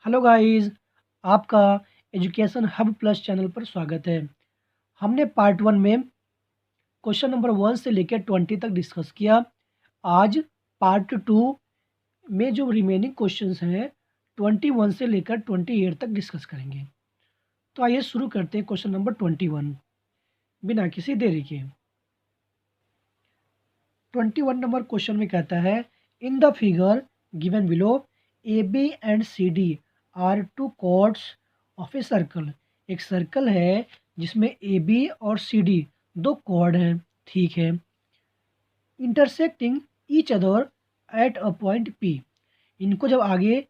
Hello guys, आपका education hub plus channel पर स्वागत है। हमने पार्ट 1 में क्वेश्चन नंबर 1 से लेकर 20 तक डिस्कस किया। आज पार्ट 2 में जो रिमेनिंग क्वेश्चंस हैं 21 से लेकर 28 तक डिस्कस करेंगे। तो आइए शुरू करते हैं क्वेश्चन नंबर 21 बिना किसी देरी के। 21 नंबर क्वेश्चन में कहता है, in the figure given below A B and C D are two chords of a circle. एक सर्कल है जिसमें ए बी और सी डी दो कॉर्ड हैं, ठीक है, intersecting each other at a point P. इनको जब आगे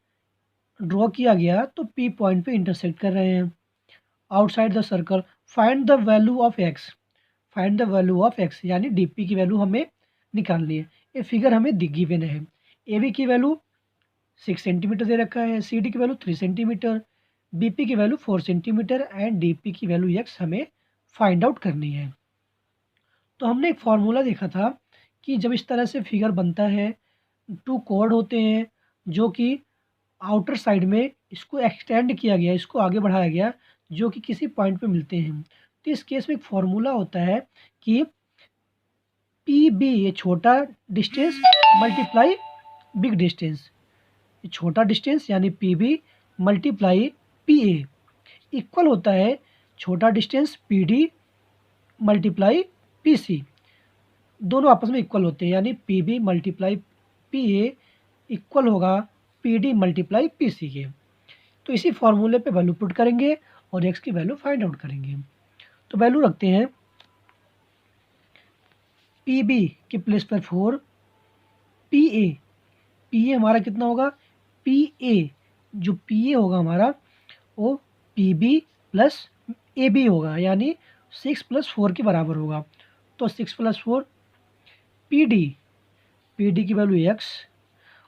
ड्रॉ किया गया तो पी पॉइंट पे इंटरसेक्ट कर रहे हैं। Outside the circle find the value of x. Find the value of x यानी डी पी की वैल्यू हमें निकालनी है। ये फिगर हमें गिवन है। ए बी की वैल्यू 6 सेंटीमीटर दे रखा है, सी डी की वैल्यू 3 सेंटीमीटर, बी पी की value 4 centimetre and D P की वैल्यू एक्स हमें फाइंड आउट करनी है। तो हमने एक फार्मूला देखा था कि जब इस तरह से फिगर बनता है, टू कॉर्ड होते हैं जो कि आउटर साइड में इसको एक्सटेंड किया गया, इसको आगे बढ़ाया गया, जो कि किसी पॉइंट पे मिलते हैं। तो इस केस में एक फार्मूला होता है कि पी बी, ये छोटा डिस्टेंस मल्टीप्लाई बिग डिस्टेंस, ये छोटा डिस्टेंस यानी P B multiply P A equal होता है छोटा distance P D multiply P C. दोनों आपस में इक्वल होते हैं यानी P B multiply P A equal होगा P D multiply P C के। तो इसी फॉर्मूले पे वैल्यू पुट करेंगे और एक्स की वैल्यू फाइंड आउट करेंगे। तो वैल्यू रखते हैं पी बी के प्लेस पर 4, पी ए हमारा कितना होगा, पी ए जो पी ए होगा हमारा वो P B plus A B होगा यानी 6 + 4 के बराबर होगा। तो 6 + 4 पी डी की वैल्यू एक्स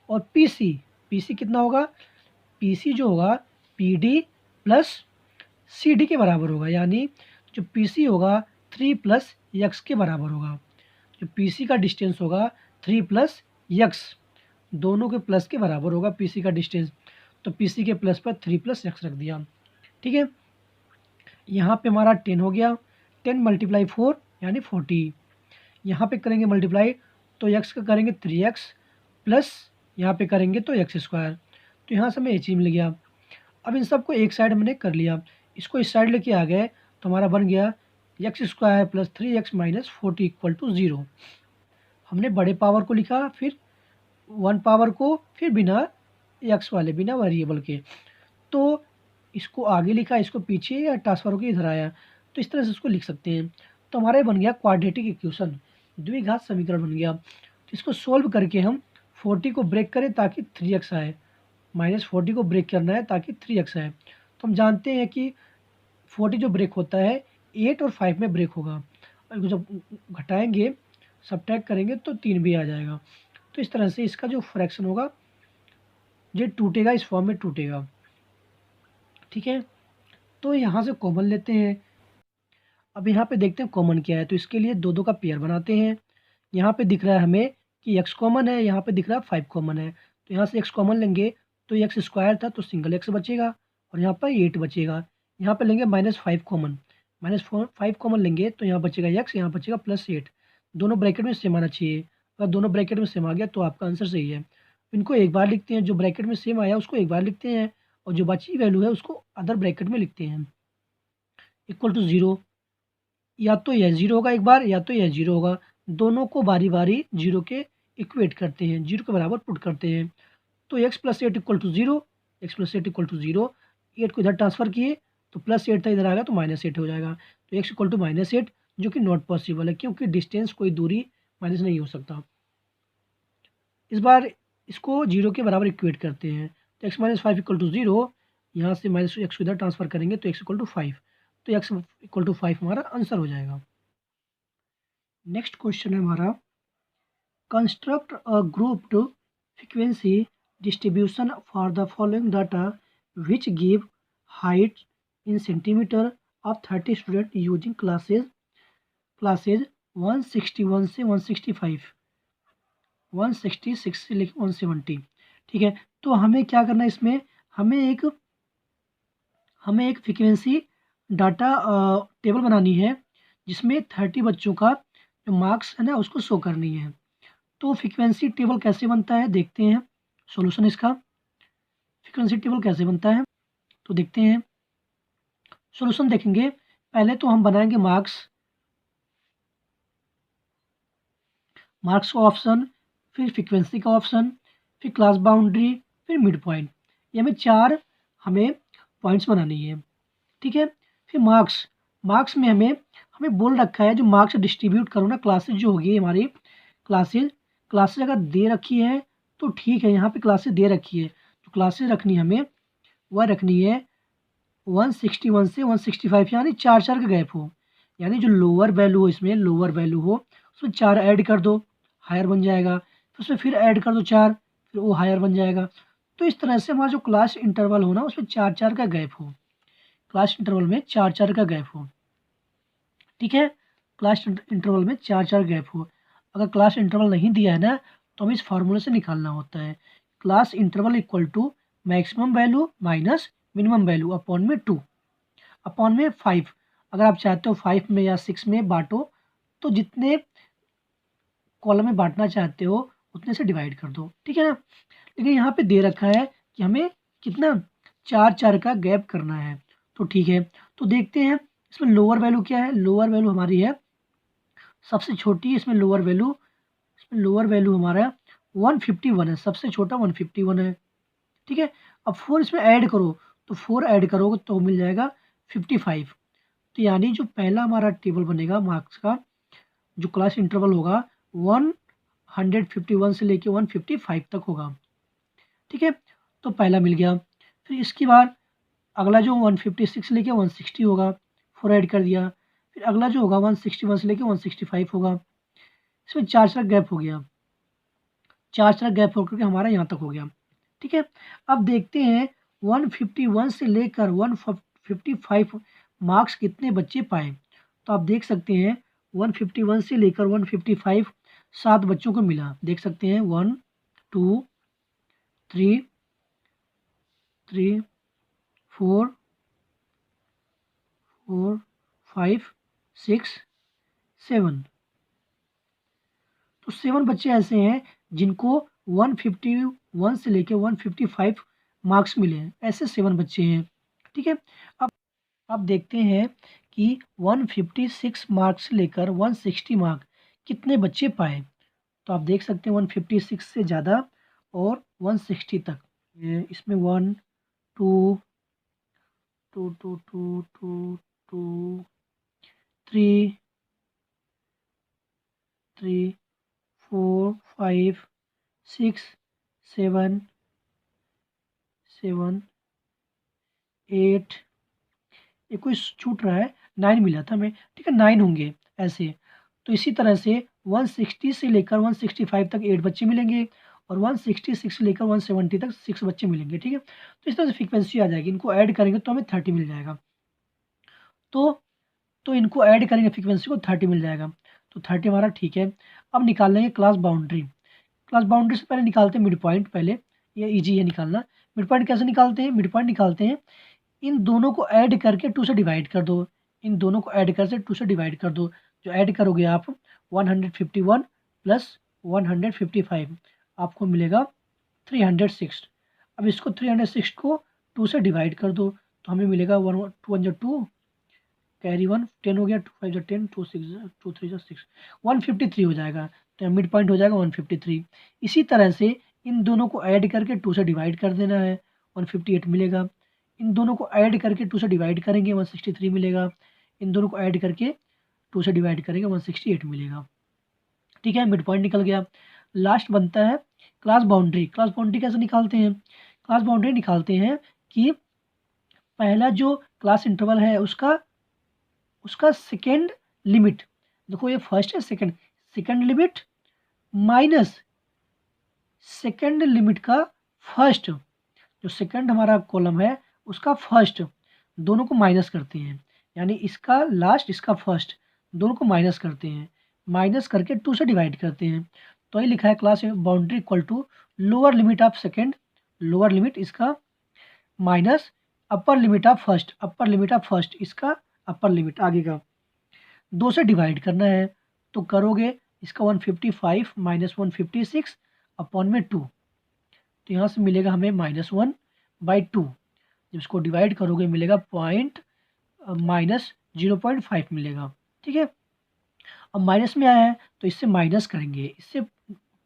और पी सी कितना होगा, पी सी जो होगा P D plus C D के बराबर होगा यानी जो पी सी होगा 3 + एक्स के बराबर होगा। जो पी सी का डिस्टेंस होगा 3 + एक्स, दोनों के प्लस के बराबर होगा पी सी का डिस्टेंस। तो पी सी के प्लस पर 3 + एक्स रख दिया, ठीक है। यहाँ पे हमारा 10 हो गया, 10 × 4 यानी 40। यहाँ पे करेंगे मल्टीप्लाई तो एक्स का करेंगे 3x प्लस यहाँ पे करेंगे तो x²। तो यहाँ से हमें ये चीज़ मिल गया। अब इन सबको एक साइड मैंने कर लिया, इसको इस साइड लेके आ गए तो हमारा बन गया x² + 3x - 40 = 0। हमने बड़े पावर को लिखा, फिर 1 पावर को, फिर बिना x वाले, बिना वेरिएबल के। तो इसको आगे लिखा, इसको पीछे या ट्रांसफर होकर इधर आया, तो इस तरह से इसको लिख सकते हैं। तो हमारा ये बन गया क्वाड्रेटिक इक्वेशन, द्विघात समीकरण बन गया। तो इसको सोल्व करके हम 40 को ब्रेक करें ताकि 3x आए, -40 को ब्रेक करना है ताकि 3x आए। तो हम जानते हैं कि 40 जो ब्रेक होता है 8 और 5 में ब्रेक होगा, और जब घटाएंगे सब्ट्रैक्ट करेंगे तो 3 भी आ जाएगा। तो इस तरह से इसका जो फ्रैक्शन होगा ये टूटेगा, इस फॉर्म में टूटेगा, ठीक है। तो यहाँ से कॉमन लेते हैं। अब यहाँ पे देखते हैं कॉमन क्या है, तो इसके लिए दो दो का पेयर बनाते हैं। यहाँ पे दिख रहा है हमें कि x कॉमन है, यहाँ पे दिख रहा है 5 कॉमन है। तो यहाँ से x कॉमन लेंगे तो x² था तो सिंगल x बचेगा और यहाँ पर 8 बचेगा। यहाँ पे लेंगे -5 कॉमन, -5 कॉमन लेंगे तो यहाँ बचेगा x, यहाँ बचेगा +8। दोनों ब्रैकेट में सेम आना चाहिए, अगर दोनों ब्रैकेट में सेम आ गया तो आपका आंसर सही है। इनको एक बार लिखते हैं, जो ब्रैकेट में सेम आया उसको एक बार लिखते हैं और जो बची वैल्यू है उसको अदर ब्रैकेट में लिखते हैं, = 0। या तो यह 0 होगा एक बार, या तो यह 0 होगा। दोनों को बारी बारी 0 के इक्वेट करते हैं, 0 के बराबर पुट करते हैं। तो x + 8 = 0, x + 8 = 0। 8 को इधर ट्रांसफ़र किए तो +8 था, इधर आ गया तो -8 हो जाएगा। तो x = -8 जो कि नॉट पॉसिबल है क्योंकि डिस्टेंस कोई दूरी माइनस नहीं हो सकता। इस बार इसको 0 के बराबर इक्वेट करते हैं तो x - 5 = 0। यहाँ से -x को इधर ट्रांसफ़र करेंगे तो x = 5। तो x = 5 हमारा आंसर हो जाएगा। नेक्स्ट क्वेश्चन है हमारा, construct a grouped frequency distribution for the following data which give height in centimetre of 30 student using classes 161 से 165, 166 से लेकर 170, ठीक है। तो हमें क्या करना है, इसमें हमें एक फ्रीक्वेंसी डाटा टेबल बनानी है जिसमें 30 बच्चों का जो मार्क्स है ना उसको शो करनी है। तो फ्रीक्वेंसी टेबल कैसे बनता है देखते हैं। सॉल्यूशन इसका फ्रीक्वेंसी टेबल कैसे बनता है तो देखते हैं। सॉल्यूशन देखेंगे, पहले तो हम बनाएंगे मार्क्स का ऑप्शन, फिर फ्रीक्वेंसी का ऑप्शन, फिर क्लास बाउंड्री, फिर मिड पॉइंट। ये हमें पॉइंट्स बनानी है, ठीक है। फिर मार्क्स में हमें बोल रखा है जो मार्क्स डिस्ट्रीब्यूट करो ना, क्लासेज जो होगी हमारी क्लासेज अगर दे रखी है तो ठीक है, यहाँ पे क्लासेज दे रखी है तो क्लासेज रखनी हमें वह रखनी है 161 से 165, यानी 4 का गैप हो, यानी जो लोअर वैल्यू हो इसमें लोअर वैल्यू हो उसमें 4 ऐड कर दो, हायर बन जाएगा। फिर उसमें फिर ऐड कर दो 4, फिर वो हायर बन जाएगा। तो इस तरह से हमारा जो क्लास इंटरवल हो ना उसमें 4 का गैप हो, क्लास इंटरवल में 4 का गैप हो, ठीक है। क्लास इंटरवल में 4 गैप हो। अगर क्लास इंटरवल नहीं दिया है ना तो हमें इस फार्मूले से निकालना होता है। Class interval equal to maximum value minus minimum value upon में 2 अपॉन में 5। अगर आप चाहते हो 5 में या 6 में बांटो तो जितने कॉलम में बांटना चाहते हो उतने से डिवाइड कर दो, ठीक है ना। लेकिन यहाँ पे दे रखा है कि हमें कितना 4 का गैप करना है, तो ठीक है। तो देखते हैं इसमें लोअर वैल्यू क्या है। लोअर वैल्यू हमारी है सबसे छोटी, इसमें लोअर वैल्यू हमारा 151 है, सबसे छोटा 151 है, ठीक है। अब 4 इसमें ऐड करो तो 4 ऐड करोगे तो मिल जाएगा 55। तो यानी जो पहला हमारा टेबल बनेगा मार्क्स का, जो क्लास इंटरवल होगा 151 से लेके 155 तक होगा, ठीक है। तो पहला मिल गया। फिर इसके बाद अगला जो 156 से लेके 160 होगा, 4 ऐड कर दिया। फिर अगला जो होगा 161 से लेके 165 होगा, इसमें 4 गैप हो गया, 4 गैप होकर के हमारा यहाँ तक हो गया, ठीक है। अब देखते हैं 151 से लेकर 155 मार्क्स कितने बच्चे पाए। तो आप देख सकते हैं 151 से लेकर 155 7 बच्चों को मिला, देख सकते हैं 1 2 3 3 4 4 5 6 7। तो 7 बच्चे ऐसे हैं जिनको 151 से लेकर 155 मार्क्स मिले हैं, ऐसे 7 बच्चे हैं, ठीक है। अब देखते हैं कि 156 मार्क्स से लेकर 160 मार्क कितने बच्चे पाए। तो आप देख सकते हैं 156 से ज़्यादा और 160 तक। इसमें 1 2 2 2 2 2 2 3 3 4 5 6 7 7 8, ये कोई छूट रहा है, 9 मिला था हमें, ठीक है, 9 होंगे ऐसे। तो इसी तरह से 160 से लेकर 165 तक 8 बच्चे मिलेंगे और 166 से लेकर 170 तक 6 बच्चे मिलेंगे, ठीक है। तो इस तरह से फ्रीक्वेंसी आ जाएगी, इनको ऐड करेंगे तो हमें 30 मिल जाएगा। तो इनको ऐड करेंगे फ्रीक्वेंसी को 30 मिल जाएगा, तो 30 हमारा ठीक है। अब निकाल लेंगे क्लास बाउंड्री। क्लास बाउंड्री से पहले निकालते हैं मिड पॉइंट, पहले ये ईजी है निकालना। मिड पॉइंट कैसे निकालते हैं, मिड पॉइंट निकालते हैं इन दोनों को ऐड करके 2 से डिवाइड कर दो, इन दोनों को ऐड करके 2 से डिवाइड कर दो। जो ऐड करोगे आप 151 प्लस 155 आपको मिलेगा 306। अब इसको 306 को 2 से डिवाइड कर दो तो हमें मिलेगा 2 कैरी 1 10 हो गया, 2 5 10, 2 6 2 3 6 153 हो जाएगा। तो मिड पॉइंट हो जाएगा 153। इसी तरह से इन दोनों को ऐड करके 2 से डिवाइड कर देना है, 158 मिलेगा। इन दोनों को ऐड करके 2 से डिवाइड करेंगे 163 मिलेगा। इन दोनों को ऐड करके 2 से डिवाइड करेंगे 168 मिलेगा, ठीक है। मिड पॉइंट निकल गया। लास्ट बनता है क्लास बाउंड्री। क्लास बाउंड्री कैसे निकालते हैं, क्लास बाउंड्री निकालते हैं कि पहला जो क्लास इंटरवल है उसका सेकेंड लिमिट, देखो ये फर्स्ट है, second limit minus second limit का फर्स्ट, जो सेकंड हमारा कॉलम है उसका फर्स्ट, दोनों को माइनस करते हैं, यानी इसका लास्ट इसका फर्स्ट, दोनों को माइनस करते हैं, माइनस करके 2 से डिवाइड करते हैं। तो ये लिखा है class boundary equal to lower limit of second, lower limit इसका minus upper limit of first, इसका अपर लिमिट आगे का 2 से डिवाइड करना है। तो करोगे इसका 155 माइनस 156 अपॉन में 2, तो यहाँ से मिलेगा हमें -1/2। जब इसको डिवाइड करोगे मिलेगा -0.5 मिलेगा। ठीक है, अब माइनस में आया है तो इससे माइनस करेंगे, इससे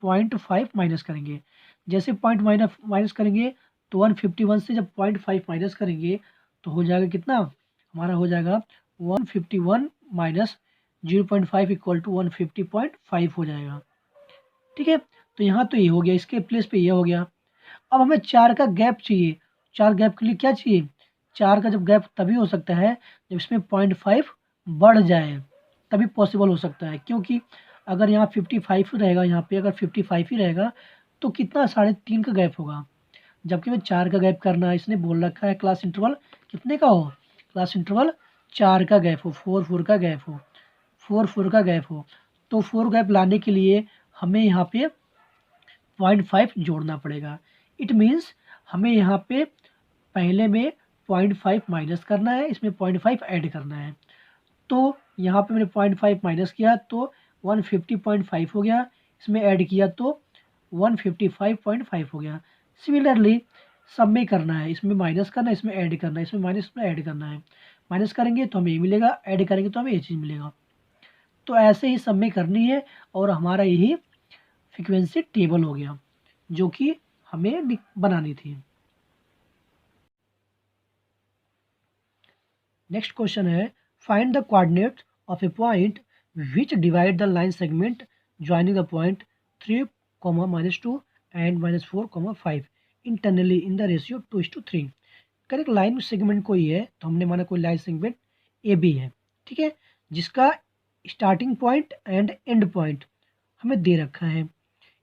0.5 माइनस करेंगे। जैसे पॉइंट माइनस करेंगे तो 151 से जब 0.5 माइनस करेंगे तो हो जाएगा कितना, हमारा हो जाएगा 151 माइनस 0.5 इक्वल टू 150.5 हो जाएगा। ठीक है, तो यहाँ तो ये हो गया, इसके प्लेस पे ये हो गया। अब हमें 4 का गैप चाहिए। 4 गैप के लिए क्या चाहिए, 4 का जब गैप तभी हो सकता है जब इसमें 0.5 बढ़ जाए, तभी पॉसिबल हो सकता है। क्योंकि अगर यहाँ 55 रहेगा, यहाँ पे अगर 55 ही रहेगा तो कितना 3.5 का गैप होगा, जबकि हमें 4 का गैप करना है। इसने बोल रखा है क्लास इंटरवल कितने का हो, क्लास इंटरवल 4 का गैप हो, 4 का गैप हो, 4 का गैप हो। तो 4 गैप लाने के लिए हमें यहाँ पे 0.5 जोड़ना पड़ेगा। इट मीन्स हमें यहाँ पे पहले में 0.5 माइनस करना है, इसमें 0.5 ऐड करना है। तो यहाँ पे मैंने 0.5 माइनस किया तो 150.5 हो गया, इसमें ऐड किया तो 155.5 हो गया। सिमिलरली सब में करना है, इसमें माइनस करना है, इसमें ऐड करना है, इसमें माइनस में ऐड करना है। माइनस करेंगे तो हमें ये मिलेगा, ऐड करेंगे तो हमें ये चीज़ मिलेगा। तो ऐसे ही सब में करनी है और हमारा यही फ्रीक्वेंसी टेबल हो गया जो कि हमें बनानी थी। नेक्स्ट क्वेश्चन है, find the coordinate of A point which divide the line segment joining the point 3, -2 and -4, 5 internally in the ratio 2:3। अगर एक लाइन सेगमेंट कोई है तो हमने माना कोई लाइन सेगमेंट ए बी है, ठीक है, जिसका starting point and and point हमें दे रखा है।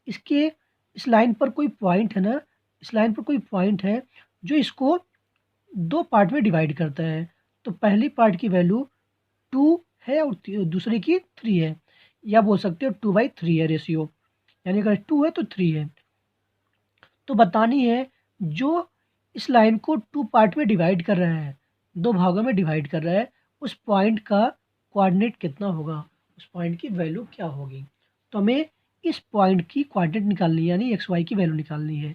इसके इस लाइन पर कोई पॉइंट है ना, इस लाइन पर कोई पॉइंट है जो इसको 2 पार्ट में डिवाइड करता है। तो पहली पार्ट की वैल्यू 2 है और दूसरे की 3 है, या बोल सकते हो 2/3 है रेशियो, यानी अगर 2 है तो 3 है। तो बतानी है जो इस लाइन को 2 पार्ट में डिवाइड कर रहा है, 2 भागों में डिवाइड कर रहा है, उस पॉइंट का कोऑर्डिनेट कितना होगा, उस पॉइंट की वैल्यू क्या होगी। तो हमें इस पॉइंट की कोऑर्डिनेट निकालनी है, यानी एक्स वाई की वैल्यू निकालनी है।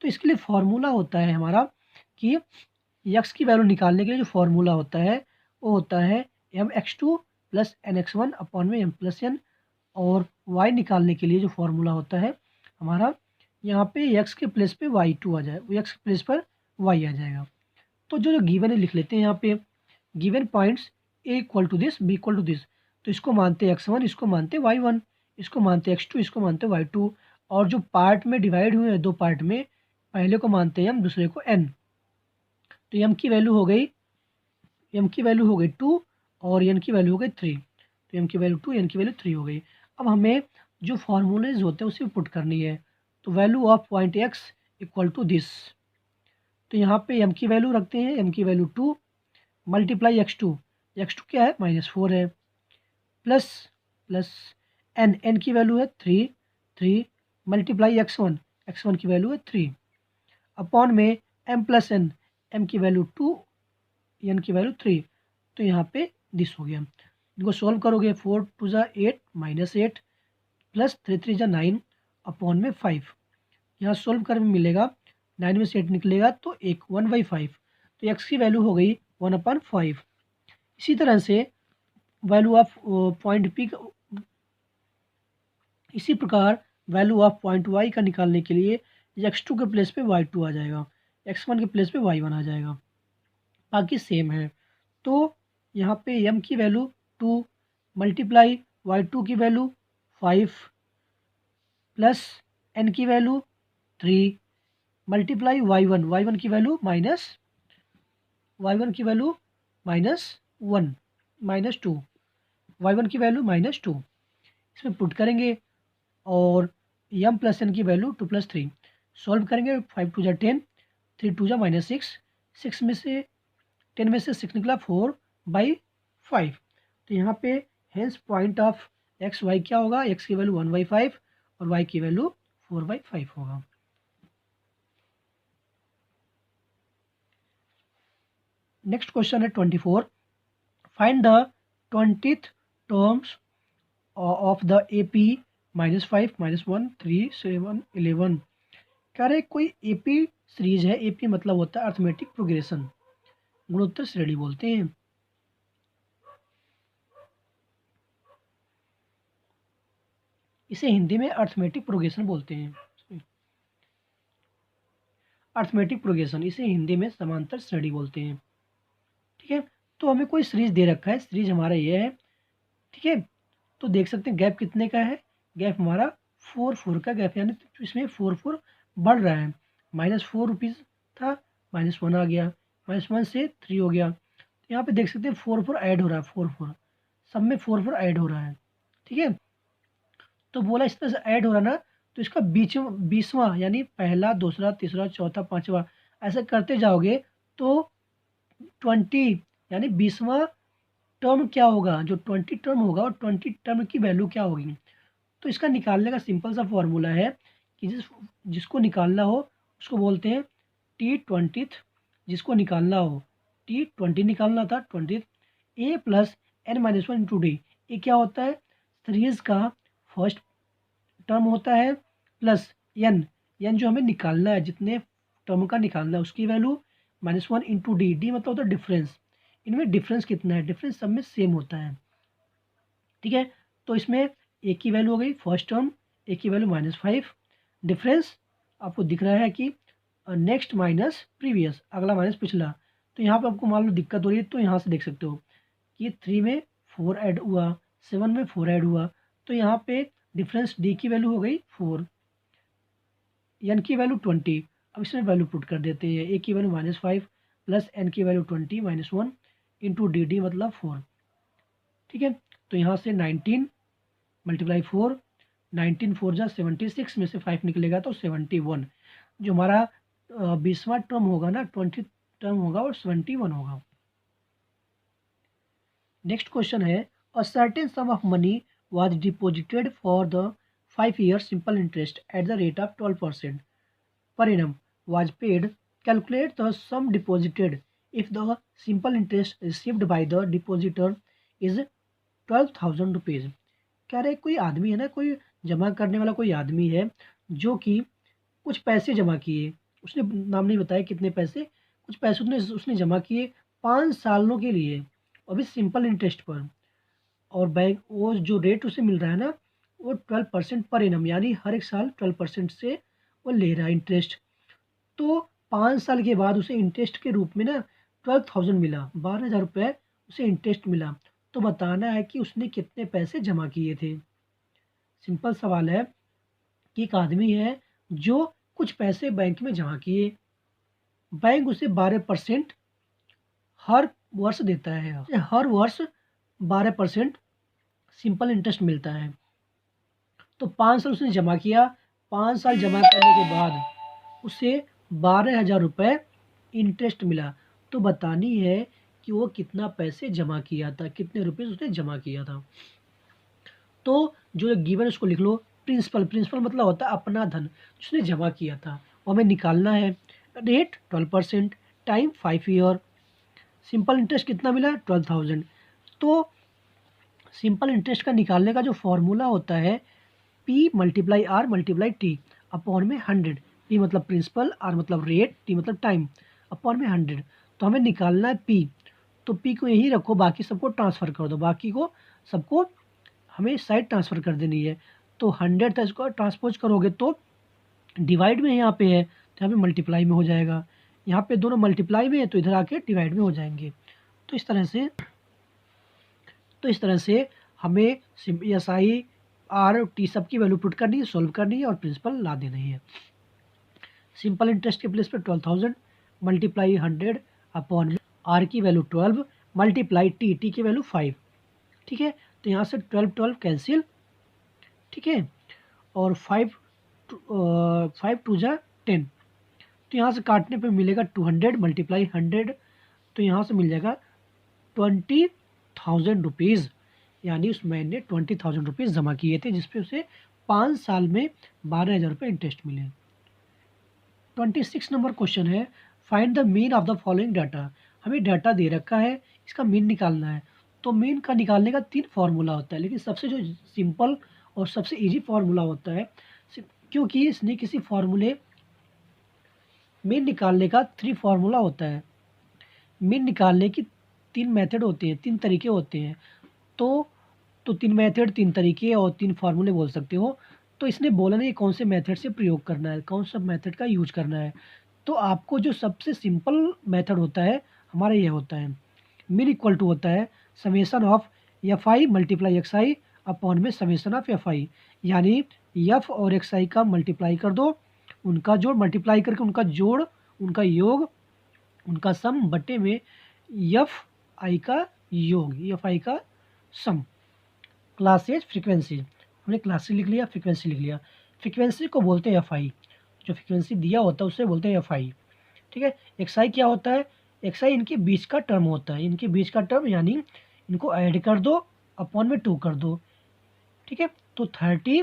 तो इसके लिए फॉर्मूला होता है हमारा कि एक्स की वैल्यू निकालने के लिए जो फॉर्मूला होता है वो होता है mx2 + nx1 अपॉन में m+n, और y निकालने के लिए जो फॉर्मूला होता है हमारा, यहाँ पे x के प्लेस पे y2 आ जाए, x के प्लेस पर y आ जाएगा। तो जो गिवन है लिख लेते हैं यहाँ पे, given points a equal to this, b equal to this. तो इसको मानते हैं x1, इसको मानते हैं y1, इसको मानते हैं x2, इसको मानते हैं y2, और जो पार्ट में डिवाइड हुए हैं 2 पार्ट में, पहले को मानते हैं m, दूसरे को n। तो m की वैल्यू हो गई, 2 और n की वैल्यू हो गई 3। तो m की वैल्यू 2, n की वैल्यू 3 हो गई। अब हमें जो फार्मूलेज होते हैं उसे पुट करनी है। तो value of point x equal to this. तो यहाँ पे m की वैल्यू रखते हैं, m की वैल्यू 2 मल्टीप्लाई x2, x2 क्या है -4 है, प्लस n की वैल्यू है 3 मल्टीप्लाई x1 की वैल्यू है 3 अपॉन में m की वैल्यू 2, n की वैल्यू 3। तो यहाँ पे दिस हो गया। इनको सॉल्व करोगे 4 2 ज़ा 8 -8 प्लस 3 3 ज़ा 9 अपॉन में 5। यहाँ सॉल्व कर में मिलेगा 9 में से 8 निकलेगा तो 1/5। तो x की वैल्यू हो गई 1/5। इसी तरह से वैल्यू ऑफ पॉइंट p, इसी प्रकार वैल्यू ऑफ पॉइंट y का निकालने के लिए x2 के प्लेस पे y2 आ जाएगा, x1 के प्लेस पे y1 आ जाएगा, बाकी सेम है। तो यहाँ पे m की वैल्यू 2 मल्टीप्लाई y2 की वैल्यू 5 प्लस n की वैल्यू 3 मल्टीप्लाई y1 की वैल्यू -1 -2, y1 की वैल्यू -2, इसमें पुट करेंगे और m + n की वैल्यू 2 + 3 सॉल्व करेंगे। 5 2 ज़ा 10, 3 2 ज़ा -6, 6 में से 10 में से 6 निकला 4/5। तो यहाँ पे hence point of X Y क्या होगा, x की वैल्यू 1/5 और y की वैल्यू 4/5 होगा। नेक्स्ट क्वेश्चन है 24, find the 20th terms of the AP -5 -1 3 7 11। कह रहे कोई AP सीरीज है, AP मतलब होता है अर्थमेटिक प्रोग्रेशन, गुणोत्तर श्रेणी बोलते हैं। इसे हिंदी में अर्थमेटिक प्रोग्रेशन बोलते हैं। अर्थमेटिक प्रोग्रेशन, इसे हिंदी में समांतर श्रेणी बोलते हैं। ठीक है, तो हमें कोई सीरीज दे रखा है, सीरीज हमारा ये है। ठीक है, तो देख सकते हैं गैप कितने का है, गैप हमारा 4 का गैप, यानी इसमें 4 बढ़ रहा है। -4 रुपीज़ था, -1 आ गया, -1 से 3 हो गया। तो यहाँ पे देख सकते हैं 4 ऐड हो रहा है, 4 सब में 4 ऐड हो रहा है। ठीक है, तो बोला इस तरह से ऐड हो रहा ना, तो इसका 20वां यानी पहला, दूसरा, तीसरा, चौथा, पाँचवा ऐसे करते जाओगे तो 20 यानी 20वां टर्म क्या होगा, जो 20 टर्म होगा और 20 टर्म की वैल्यू क्या होगी। तो इसका निकालने का सिंपल सा फॉर्मूला है कि जिसको निकालना हो उसको बोलते हैं T20th, जिसको निकालना हो T20 निकालना था 20th, A + n-1 × D। ये क्या होता है, सीरीज का फर्स्ट टर्म होता है, प्लस n जो हमें निकालना है, जितने टर्म का निकालना है उसकी वैल्यू, -1 × D। D मतलब होता है डिफरेंस, इनमें डिफरेंस कितना है, डिफरेंस सब में सेम होता है। ठीक है, तो इसमें ए की वैल्यू हो गई फर्स्ट टर्म, ए की वैल्यू -5, डिफरेंस आपको दिख रहा है कि नेक्स्ट माइनस प्रीवियस, अगला माइनस पिछला। तो यहाँ पे आपको मान लो दिक्कत हो रही है, तो यहाँ से देख सकते हो कि 3 में 4 ऐड हुआ, 7 में 4 ऐड हुआ, तो यहाँ पे डिफरेंस डी की वैल्यू हो गई 4, एन की वैल्यू 20। अब इसमें वैल्यू पुट कर देते हैं, ए की वैल्यू -5 प्लस एन की वैल्यू 20 -1 इंटू डी मतलब 4। ठीक है, तो यहाँ से 19 × 4, 19 4 जा 76 में से 5 निकलेगा तो 71, जो हमारा 20वां टर्म होगा ना, 20 टर्म होगा और 71 होगा। नेक्स्ट क्वेश्चन है, a certain some of money was deposited for the 5 years simple interest at the rate of 12% per annum was paid. Calculate the sum deposited if the simple interest received by the depositor is 12,000 rupees. कह रहे कोई आदमी है ना, कोई जमा करने वाला कोई आदमी है जो कि कुछ पैसे जमा किए, उसने नाम नहीं बताया कितने पैसे, कुछ पैसे उसने जमा किए 5 सालों के लिए, और भी सिंपल इंटरेस्ट पर, और बैंक वो जो रेट उसे मिल रहा है ना वो 12% पर एनम, यानी हर एक साल 12% से वो ले रहा है इंटरेस्ट। तो 5 साल के बाद उसे इंटरेस्ट के रूप में ना 12,000 मिला, 12,000 रुपये उसे इंटरेस्ट मिला। तो बताना है कि उसने कितने पैसे जमा किए थे। सिंपल सवाल है कि एक आदमी है जो कुछ पैसे बैंक में जमा किए, बैंक उसे 12% हर वर्ष देता है, हर वर्ष 12% सिंपल इंटरेस्ट मिलता है। तो 5 साल उसने जमा किया, 5 साल जमा करने के बाद उसे 12,000 रुपये इंटरेस्ट मिला। तो बतानी है कि वो कितना पैसे जमा किया था, कितने रुपये उसने जमा किया था। तो जो गिवन उसको लिख लो, प्रिंसिपल, प्रिंसिपल मतलब होता है अपना धन उसने जमा किया था, वो हमें निकालना है। Rate 12%, time 5 year, simple interest कितना मिला 12,000। तो सिंपल इंटरेस्ट का निकालने का जो फॉर्मूला होता है P × R × T अपॉन में 100। P मतलब प्रिंसिपल, R मतलब रेट, T मतलब टाइम, अपॉन में 100। तो हमें निकालना है P, तो P को यही रखो, बाकी सबको ट्रांसफ़र कर दो, बाकी को सबको हमें साइड ट्रांसफ़र कर देनी है। तो 100 था, इसको ट्रांसपोज करोगे तो डिवाइड में यहाँ पे है तो यहाँ पे मल्टीप्लाई में हो जाएगा, यहाँ पे दोनों मल्टीप्लाई में है तो इधर आके डिवाइड में हो जाएंगे। तो इस तरह से हमें SI R T सब की वैल्यू पुट करनी है, सॉल्व करनी है और प्रिंसिपल ला देनी है। सिंपल इंटरेस्ट के प्लेस पे 12,000 मल्टीप्लाई 100 अपॉन R की वैल्यू 12 मल्टीप्लाई T की वैल्यू 5। ठीक है, तो यहाँ से 12 कैंसिल। ठीक है, और 5 2 जा 10, तो यहाँ से काटने पे मिलेगा 200 मल्टीप्लाई 100, तो यहाँ से मिल जाएगा 20,000 रुपीज़, यानी उस मैन ने 20,000 रुपीज़ जमा किए थे, जिसपे उसे 5 साल में 12,000 रुपये इंटरेस्ट मिले। 26 नंबर क्वेश्चन है, find the mean of the following data. हमें डाटा दे रखा है, इसका मीन निकालना है। तो मीन का निकालने का 3 फार्मूला होता है, लेकिन सबसे जो सिंपल और सबसे ईजी फार्मूला होता है, क्योंकि इसने किसी फार्मूले मीन निकालने का 3 फार्मूला होता है। मीन निकालने की 3 मेथड होते हैं, 3 तरीके होते हैं। तो 3 मेथड, 3 तरीके और 3 फार्मूले बोल सकते हो। तो इसने बोला नहीं कौन से मेथड से प्रयोग करना है, कौन सा मेथड का यूज करना है। तो आपको जो सबसे सिंपल मेथड होता है हमारा ये होता है, मीन इक्वल टू होता है summation of F I multiply x I upon में समेसन ऑफ एफ आई। यानी एफ और एक्स आई का मल्टीप्लाई कर दो, उनका जोड़, मल्टीप्लाई करके उनका जोड़, उनका योग, उनका सम बटे में एफ आई का योग, एफ आई का सम। क्लासेज फ्रीक्वेंसी, हमने क्लासेज लिख लिया, फ्रीक्वेंसी लिख लिया। फ्रीक्वेंसी को बोलते हैं एफ आई, जो फ्रीक्वेंसी दिया होता है उसे बोलते हैं एफ आई। ठीक है। एक्स आई क्या होता है, एक्स आई इनके बीच का टर्म होता है, इनके बीच का टर्म, यानी इनको ऐड कर दो, अपॉन में 2 कर दो। ठीक है। तो 30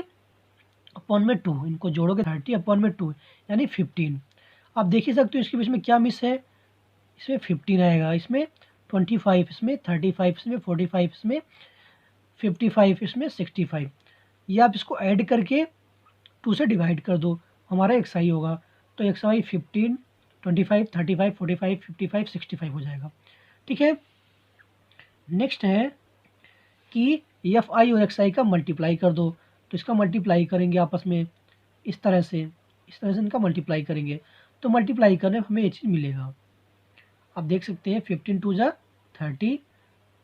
अपॉन में 2, इनको जोड़ोगे 30 अपॉन में 2 यानी 15। आप देख ही सकते हो इसके बीच में क्या मिस है, इसमें 15 आएगा, इसमें 25, इसमें 35, इसमें 45, इसमें 55, इसमें 65। ये आप इसको ऐड करके 2 से डिवाइड कर दो, हमारा एक्स आई होगा। तो एक्स आई 15, 25, 35, 45, 55, 65 हो जाएगा। ठीक है। नेक्स्ट है कि एफ आई और एक्स आई का मल्टीप्लाई कर दो। तो इसका मल्टीप्लाई करेंगे आपस में इस तरह से, इनका मल्टीप्लाई करेंगे। तो मल्टीप्लाई करने हमें ये चीज़ मिलेगा। आप देख सकते हैं 15 2 जा 30,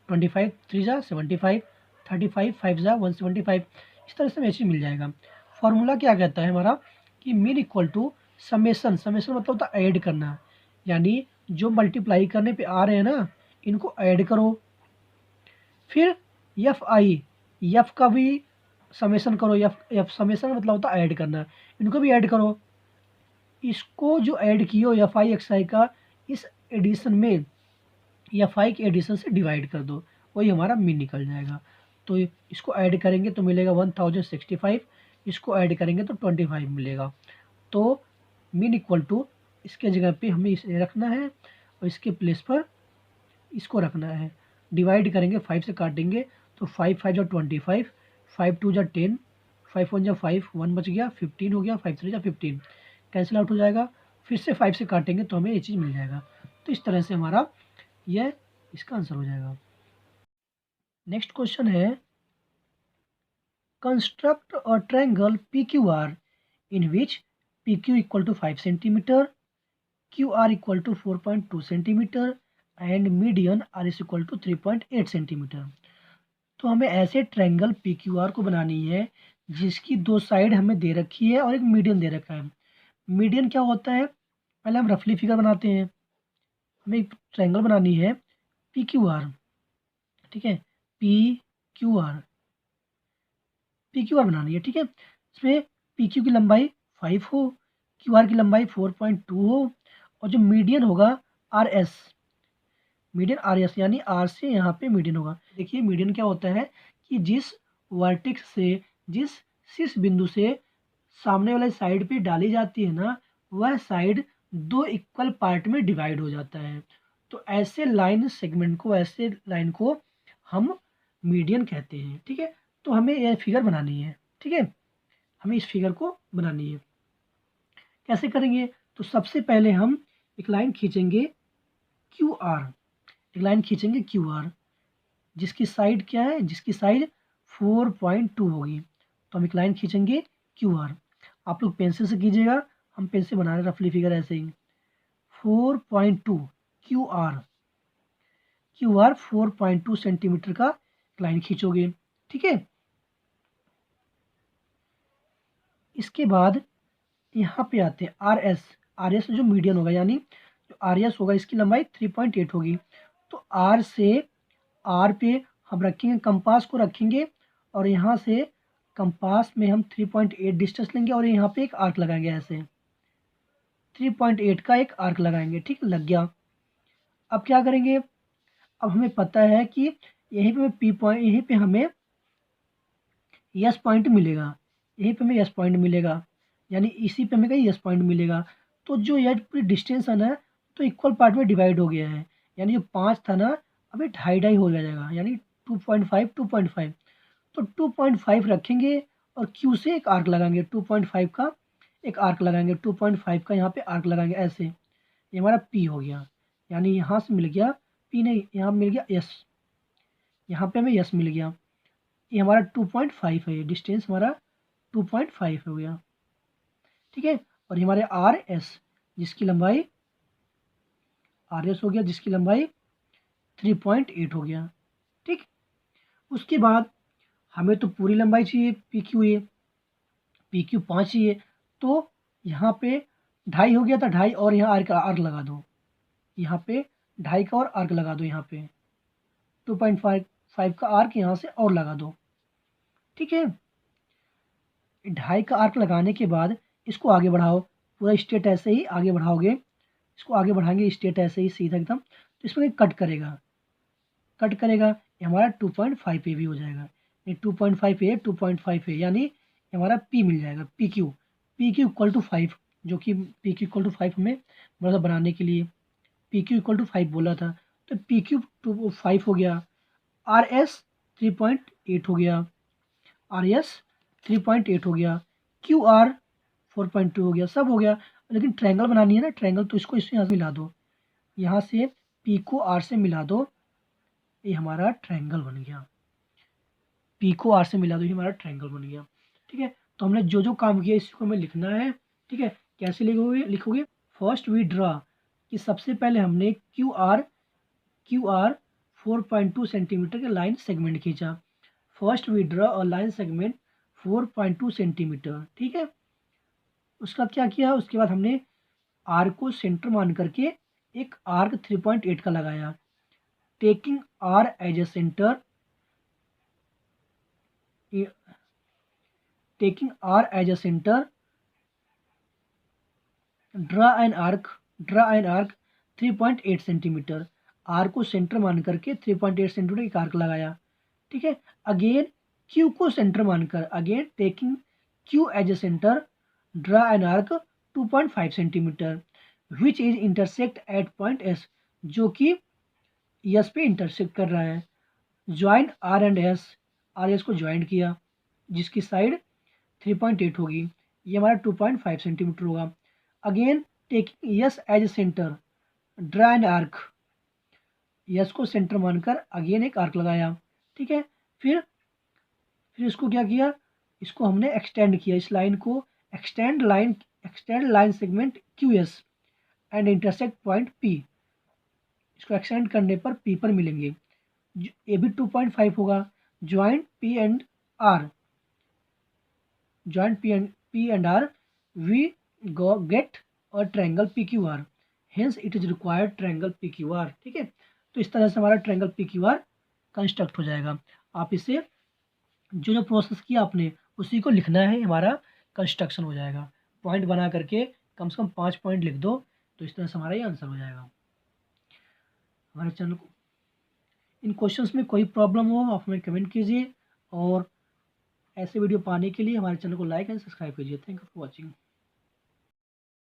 25 3 जा 75, 35 5 जा 175। इस तरह से हमें ये चीज़ मिल जाएगा। फार्मूला क्या कहता है हमारा कि mean equal to summation, summation मतलब होता है ऐड करना, यानी जो मल्टीप्लाई करने पे आ रहे हैं ना, इनको ऐड करो। फिर एफ आई, एफ का भी समेसन करो, एफ समेसन मतलब होता है ऐड करना, इनको भी ऐड करो। इसको जो ऐड किए हो एफ आई एक्स आई का, इस एडिशन में एफ आई के एडिशन से डिवाइड कर दो, वही हमारा मीन निकल जाएगा। तो इसको ऐड करेंगे तो मिलेगा 1065, इसको ऐड करेंगे तो 25 मिलेगा। तो मीन इक्वल टू इसके जगह पे हमें इसे रखना है और इसके प्लेस पर इसको रखना है। डिवाइड करेंगे, 5 से काटेंगे तो 5 5 जा 25, 5 2 जा 10, 5 1 जा 5, 1 बच गया, 15 हो गया, 5 3 जा 15, कैंसिल आउट हो जाएगा। फिर से 5 से काटेंगे तो हमें ये चीज़ मिल जाएगा। तो इस तरह से हमारा यह इसका आंसर हो जाएगा। नेक्स्ट क्वेश्चन है, construct a triangle P Q R in which P Q equal to 5 centimetre, Q R equal to 4.2 centimetre and median R is equal to 3.8 centimetre. तो हमें ऐसे ट्रायंगल पी क्यू आर को बनानी है जिसकी 2 side हमें दे रखी है और एक मीडियन दे रखा है। मीडियन क्या होता है, पहले हम रफली फिगर बनाते हैं। हमें एक ट्रायंगल बनानी है पी क्यू आर। ठीक है। P Q are, P Q are बनानी है। ठीक है। इसमें पी क्यू की लंबाई 5 हो, क्यू आर की लंबाई 4.2 हो, और जो मीडियन होगा R S, median R S, यानी आर से यहाँ पे मीडियन होगा। देखिए मीडियन क्या होता है कि जिस वर्टेक्स से, जिस शीर्ष बिंदु से सामने वाले साइड पे डाली जाती है ना, वह साइड 2 इक्वल पार्ट में डिवाइड हो जाता है। तो ऐसे लाइन सेगमेंट को, ऐसे लाइन को हम मीडियन कहते हैं। ठीक है। तो हमें यह फिगर बनानी है। ठीक है। हमें इस फिगर को बनानी है। कैसे करेंगे, तो सबसे पहले हम एक लाइन खींचेंगे क्यू आर, एक लाइन खींचेंगे क्यू आर, जिसकी साइड क्या है, जिसकी साइड 4.2 होगी। तो हम एक लाइन खींचेंगे क्यू आर। आप लोग पेंसिल से कीजिएगा, हम पेन से बना रहे रफली फिगर ऐसे ही। 4.2 Q R, Q R 4.2 centimetre का लाइन खींचोगे। ठीक है। इसके बाद यहाँ पे आते हैं आर एस। आर एस जो मीडियन होगा, यानी जो आर एस होगा इसकी लंबाई 3.8 होगी। तो आर से, आर पे हम रखेंगे, कंपास को रखेंगे, और यहाँ से कंपास में हम 3.8 डिस्टेंस लेंगे और यहाँ पे एक आर्क लगाएंगे, ऐसे 3.8 का एक आर्क लगाएंगे। ठीक, लग गया। अब क्या करेंगे, अब हमें पता है कि यहीं पे पी पॉइंट, यहीं पे हमें यस पॉइंट मिलेगा, यहीं पे हमें यस पॉइंट मिलेगा, यानी इसी पे हमें कहीं यस पॉइंट मिलेगा। तो जो यह पूरी डिस्टेंस है ना, तो इक्वल पार्ट में डिवाइड हो गया है, यानी जो 5 था ना अभी ढाई ढाई हो जाएगा, यानी 2.5 2.5। तो 2.5 रखेंगे और Q से एक आर्क लगाएंगे, 2.5 का एक आर्क लगाएंगे, 2.5 का यहाँ पे आर्क लगाएंगे ऐसे। ये हमारा P हो गया, यानी यहाँ से मिल गया P, नहीं यहाँ मिल गया S, यहाँ पे हमें S मिल गया। ये हमारा 2.5 है, ये डिस्टेंस हमारा 2.5 हो गया, ठीक है। और ये हमारे RS जिसकी लंबाई RS हो गया, जिसकी लंबाई 3.8 हो गया, ठीक। उसके बाद हमें तो पूरी लंबाई चाहिए PQ 5 चाहिए, तो यहाँ पे ढाई हो गया था, ढाई और यहाँ आर्क लगा दो, यहाँ पे ढाई का और आर्क लगा दो, यहाँ पे 2.5 का आर्क यहाँ से और लगा दो, ठीक है। ढाई का आर्क लगाने के बाद इसको आगे बढ़ाओ, पूरा स्ट्रेट ऐसे ही आगे बढ़ाओगे, इसको आगे बढ़ाएंगे स्ट्रेट ऐसे ही सीधा एकदम, तो इसमें कट करेगा, ये हमारा 2.5 ए भी हो जाएगा, ये 2.5 ए 2.5 ए, यानी हमारा P मिल जाएगा, PQ इक्वल टू 5, जो कि PQ इक्वल टू 5 हमें मतलब बनाने के लिए PQ इक्वल टू 5 बोला था, तो PQ 5 हो गया, RS 3.8 हो गया, RS 3.8 हो गया, QR 4.2 हो गया, सब हो गया। लेकिन ट्रायंगल बनानी है ना ट्रायंगल, तो इसको यहाँ से मिला दो, यहाँ से P को R से मिला दो, ये हमारा ट्रायंगल बन गया। P को R से मिला दो, ये हमारा ट्रायंगल बन गया, ठीक है। तो हमने जो जो काम किया इसको हमें लिखना है, ठीक है। कैसे लिखोगे फर्स्ट वी ड्रा, कि सबसे पहले हमने क्यू आर 4.2 सेंटीमीटर के लाइन सेगमेंट खींचा। फर्स्ट वी ड्रा और लाइन सेगमेंट 4.2 सेंटीमीटर, ठीक है। उसके बाद क्या किया, उसके बाद हमने आर को सेंटर मान करके एक आर्क 3.8 का लगाया, taking R as a centre, taking R as a center, draw an arc 3.8 centimetre, R को सेंटर मान करके 3.8 सेंटीमीटर एक आर्क लगाया, ठीक है। अगेन Q को सेंटर मानकर, again taking Q as a centre, draw an arc 2.5 centimetre, which is intersect at point S, जो कि S पे इंटरसेक्ट कर रहा है। Join R and S, RS को ज्वाइन किया, जिसकी साइड 3.8 होगी, ये हमारा 2.5 सेंटीमीटर होगा। Again taking S as a centre, draw an arc, S को सेंटर मानकर अगेन एक आर्क लगाया, ठीक है। फिर इसको क्या किया, इसको हमने एक्सटेंड किया, इस लाइन को extend line segment Q S and intersect point P, इसको एक्सटेंड करने पर P पर मिलेंगे, ये भी 2.5 होगा। Joint P and R, join P and R, we get a triangle PQR, hence it is required triangle PQR, ठीक है। तो इस तरह से हमारा ट्रायंगल PQR कंस्ट्रक्ट हो जाएगा। आप इसे जो जो प्रोसेस किया आपने उसी को लिखना है, हमारा कंस्ट्रक्शन हो जाएगा। पॉइंट बना करके कम से कम 5 पॉइंट लिख दो, तो इस तरह से हमारा ये आंसर हो जाएगा। हमारे चैनल को इन क्वेश्चंस में कोई प्रॉब्लम हो आप हमें कमेंट कीजिए, और ऐसे वीडियो पाने के लिए हमारे चैनल को लाइक एंड सब्सक्राइब कीजिए। Thank you for watching.